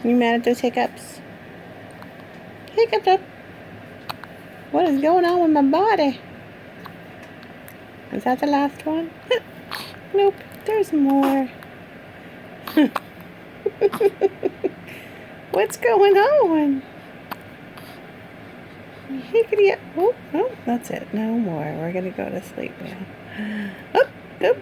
You mad at those hiccups? Hiccups up. What is going on with my body? Is that the last one? Nope, there's more. What's going on? Hickety up. Oh, oh, that's it. No more. We're gonna go to sleep now. Oh, oh.